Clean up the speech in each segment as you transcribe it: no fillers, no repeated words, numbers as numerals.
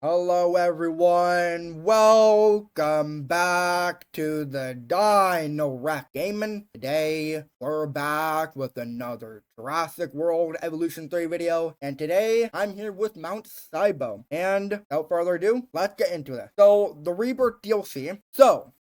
Hello everyone, welcome back to the Dino Gaming. Today we're back with another Jurassic World Evolution 3 video, and today I'm here with Mtsibo. And without further ado, let's get into this. So the Rebirth DLC.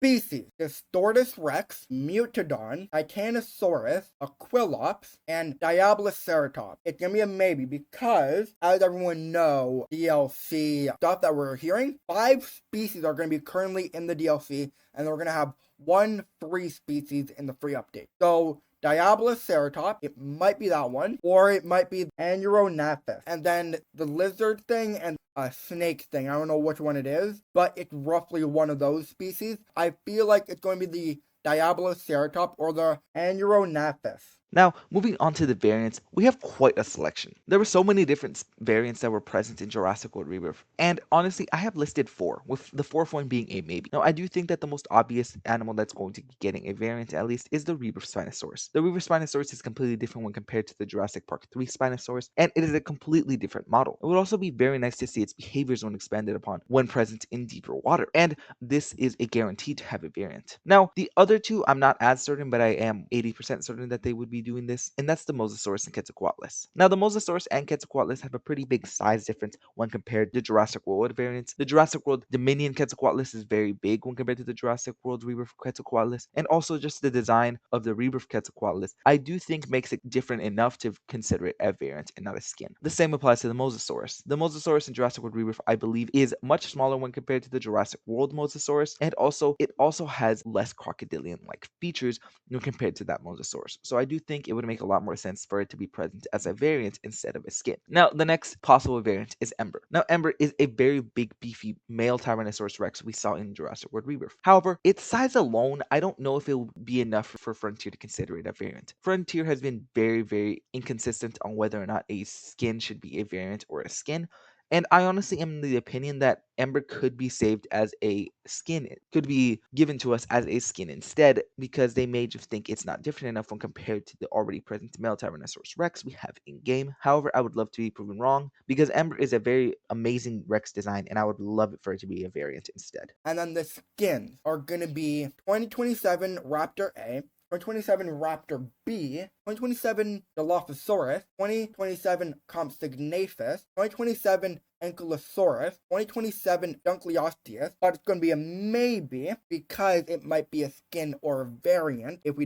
Species: Distortus Rex, Mutodon, Titanosaurus, Aquilops, and Diabloceratops. It's gonna be a maybe because, as everyone know, DLC stuff that we're hearing, 5 species are gonna be currently in the DLC, and we're gonna have one free species in the free update. So Diabloceratops, it might be that one, or it might be Anuronaphis. And then the lizard thing and a snake thing. I don't know which one it is, but it's roughly one of those species. I feel like it's going to be the Diabloceratops or the Anuronaphis. Now, moving on to the variants, we have quite a selection. There were so many different variants that were present in Jurassic World Rebirth, and honestly, I have listed 4, with the fourth one being a maybe. Now, I do think that the most obvious animal that's going to be getting a variant, at least, is the Rebirth Spinosaurus. The Rebirth Spinosaurus is completely different when compared to the Jurassic Park 3 Spinosaurus, and it is a completely different model. It would also be very nice to see its behaviors when expanded upon when present in deeper water, and this is a guarantee to have a variant. Now, the other two, I'm not as certain, but I am 80% certain that they would be doing this, and that's the Mosasaurus and Quetzalcoatlus. Now, the Mosasaurus and Quetzalcoatlus have a pretty big size difference when compared to Jurassic World variants. The Jurassic World Dominion Quetzalcoatlus is very big when compared to the Jurassic World Rebirth Quetzalcoatlus, and also just the design of the Rebirth Quetzalcoatlus, I do think makes it different enough to consider it a variant and not a skin. The same applies to the Mosasaurus. The Mosasaurus in Jurassic World Rebirth, I believe, is much smaller when compared to the Jurassic World Mosasaurus, and also it also has less crocodilian-like features compared to that Mosasaurus. So I do think it would make a lot more sense for it to be present as a variant instead of a skin. Now, the next possible variant is Ember. Now, Ember is a very big, beefy male Tyrannosaurus Rex we saw in Jurassic World Rebirth. However, its size alone, I don't know if it will be enough for Frontier to consider it a variant. Frontier has been very, very inconsistent on whether or not a skin should be a variant or a skin. And I honestly am in the opinion that Ember could be saved as a skin. It could be given to us as a skin instead, because they may just think it's not different enough when compared to the already present male Tyrannosaurus Rex we have in game. However, I would love to be proven wrong because Ember is a very amazing Rex design, and I would love it for it to be a variant instead. And then the skins are going to be 2027 Raptor A, 2027 Raptor B, 2027 Dilophosaurus, 2027 Compsognathus, 2027 Ankylosaurus, 2027 Dunkleosteus, but it's going to be a maybe because it might be a skin or a variant if we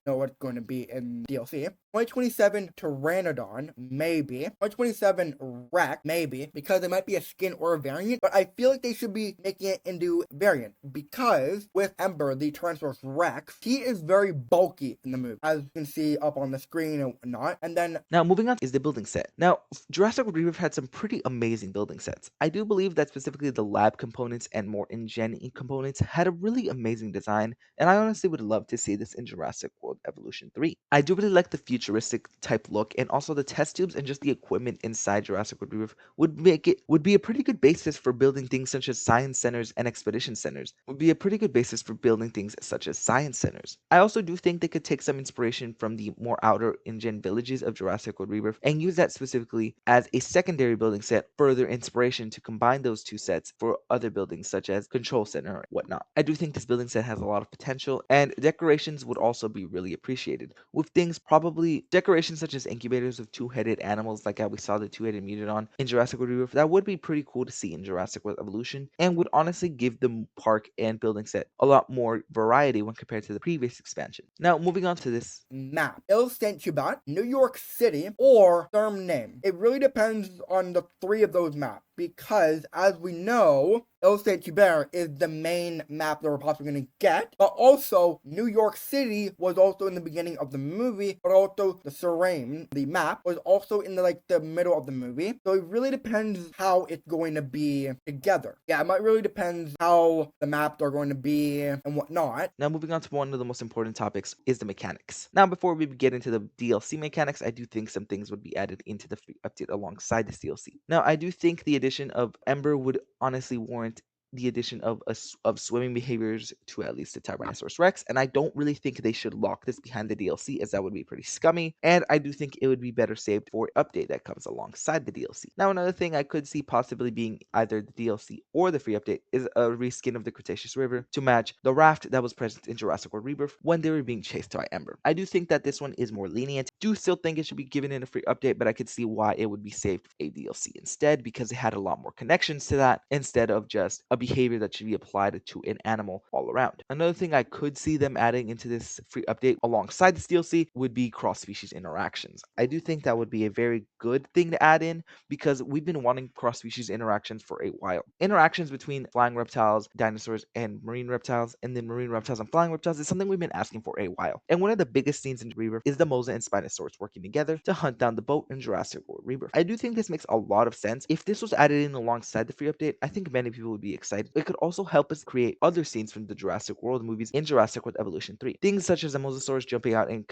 know what it's going to be in DLC. 2027 Pteranodon, maybe. 2027 Rex, maybe, because it might be a skin or a variant, but I feel like they should be making it into variant because with Ember, the Tyrannosaurus Rex, he is very bulky in the movie, as you can see up on the screen and whatnot. And then Now, moving on is the building set. Now, Jurassic World Rebirth had some pretty amazing building sets. I do believe that specifically the lab components and more InGen components had a really amazing design, and I honestly would love to see this in Jurassic World Evolution 3. I do really like the futuristic type look, and also the test tubes and just the equipment inside Jurassic World Rebirth would be a pretty good basis for building things such as science centers and expedition centers. Would be a pretty good basis for building things such as science centers. I also do think they could take some inspiration from the more outer InGen villages of Jurassic World Rebirth and use that specifically as a secondary building set, further inspiration to combine those two sets for other buildings such as Control Center or whatnot. I do think this building set has a lot of potential, and decorations would also be really appreciated. With things probably decorations such as incubators with two-headed animals like how we saw the two-headed Mutodon in Jurassic World Rebirth, that would be pretty cool to see in Jurassic World Evolution and would honestly give the park and building set a lot more variety when compared to the previous expansion. Now, moving on to this map. Il Saint Hubert, New York City, or Therm Name. It really depends on the 3 of those maps because, as we know, Il Saint Hubert is the main map that we're possibly going to get, but also New York City was also in the beginning of the movie, but also the Serene, the map, was also in the middle of the movie. So it really depends how it's going to be together. Yeah, it might really depend how the maps are going to be and whatnot. Now, moving on to one of the most important topics is the mechanics. Now, before we get into the DLC mechanics, I do think some things would be added into the free update alongside this DLC. Now, I do think the addition of Ember would honestly warrant the addition of of swimming behaviors to at least the Tyrannosaurus Rex, and I don't really think they should lock this behind the DLC, as that would be pretty scummy, and I do think it would be better saved for an update that comes alongside the DLC. Now, another thing I could see possibly being either the DLC or the free update is a reskin of the Cretaceous River to match the raft that was present in Jurassic World Rebirth when they were being chased by Ember. I do think that this one is more lenient. Do still think it should be given in a free update, but I could see why it would be saved for a DLC instead, because it had a lot more connections to that instead of just a behavior that should be applied to an animal all around. Another thing I could see them adding into this free update alongside this DLC would be cross-species interactions. I do think that would be a very good thing to add in, because we've been wanting cross-species interactions for a while. Interactions between flying reptiles, dinosaurs, and marine reptiles, and then marine reptiles and flying reptiles is something we've been asking for a while. And one of the biggest scenes in Rebirth is the Mosa and Spinosaurus working together to hunt down the boat in Jurassic World Rebirth. I do think this makes a lot of sense. If this was added in alongside the free update, I think many people would be excited. It could also help us create other scenes from the Jurassic World movies in Jurassic World Evolution 3. Things such as the Mosasaurus jumping out and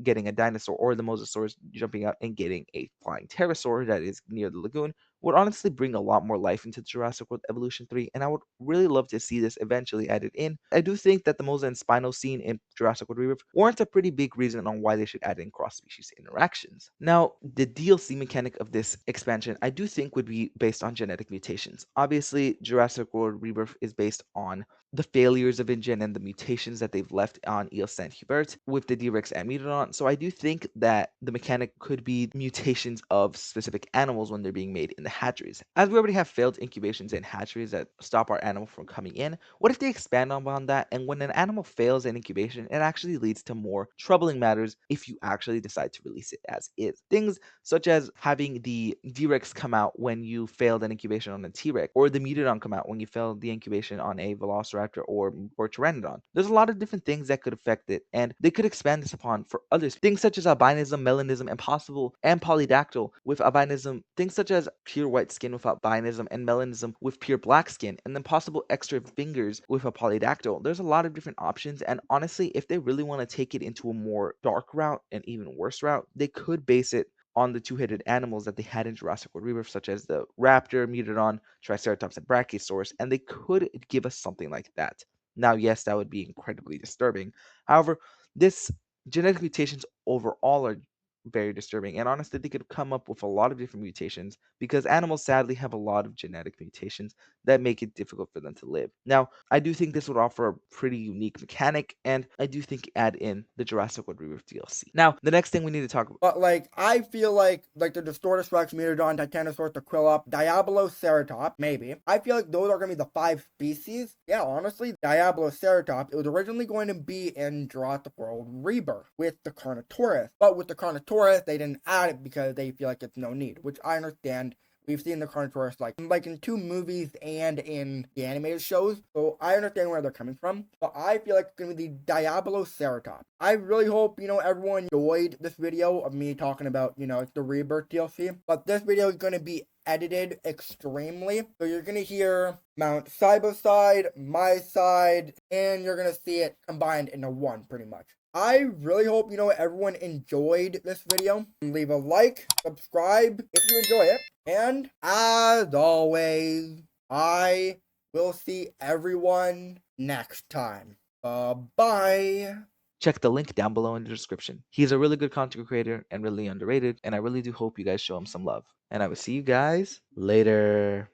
getting a dinosaur, or the Mosasaurus jumping out and getting a flying pterosaur that is near the lagoon, would honestly bring a lot more life into Jurassic World Evolution 3, and I would really love to see this eventually added in. I do think that the Mosa and Spino scene in Jurassic World Rebirth warrants a pretty big reason on why they should add in cross-species interactions. Now, the DLC mechanic of this expansion, I do think would be based on genetic mutations. Obviously, Jurassic World Rebirth is based on the failures of InGen and the mutations that they've left on Ile Saint Hubert with the D-Rex and Megalodon. So I do think that the mechanic could be mutations of specific animals when they're being made in the hatcheries. As we already have failed incubations in hatcheries that stop our animal from coming in, what if they expand on that, and when an animal fails in incubation, it actually leads to more troubling matters if you actually decide to release it as is. Things such as having the D-Rex come out when you failed an incubation on a T-Rex, or the Megalodon come out when you failed the incubation on a Velociraptor or Pteranodon. There's a lot of different things that could affect it, and they could expand this upon for others. Things such as albinism, melanism, and polydactyl with albinism, things such as pure white skin with albinism and melanism with pure black skin, and then possible extra fingers with a polydactyl. There's a lot of different options, and honestly, if they really want to take it into a more dark route and even worse route, they could base it on the two-headed animals that they had in Jurassic World Rebirth, such as the raptor, Megalodon, Triceratops, and Brachiosaurus, and they could give us something like that. Now, yes, that would be incredibly disturbing. However, this genetic mutations overall are very disturbing, and honestly, they could come up with a lot of different mutations, because animals sadly have a lot of genetic mutations that make it difficult for them to live. Now, I do think this would offer a pretty unique mechanic, and I do think add in the Jurassic World Rebirth DLC. Now, the next thing we need to talk about. But like, I feel like the Distortus Rex, Megalodon, Titanosaurus, Aquilop, Diabloceratops, maybe. I feel like those are gonna be the 5 species. Yeah, honestly, Diabloceratops, it was originally going to be in Jurassic World Rebirth with the Carnotaurus, but with the Carnotaurus, they didn't add it because they feel like it's no need, which I understand. We've seen the Carnotaurus like in 2 movies and in the animated shows, so I understand where they're coming from. But I feel like it's gonna be the Diabloceratops. I really hope everyone enjoyed this video of me talking about the Rebirth DLC. But this video is gonna be edited extremely, so you're gonna hear Mtsibo's side, my side, and you're gonna see it combined into one pretty much. I really hope everyone enjoyed this video. Leave a like, subscribe if you enjoy it, and as always, I will see everyone next time. Bye. Check the link down below in the description. He's a really good content creator and really underrated, and I really do hope you guys show him some love. And I will see you guys later.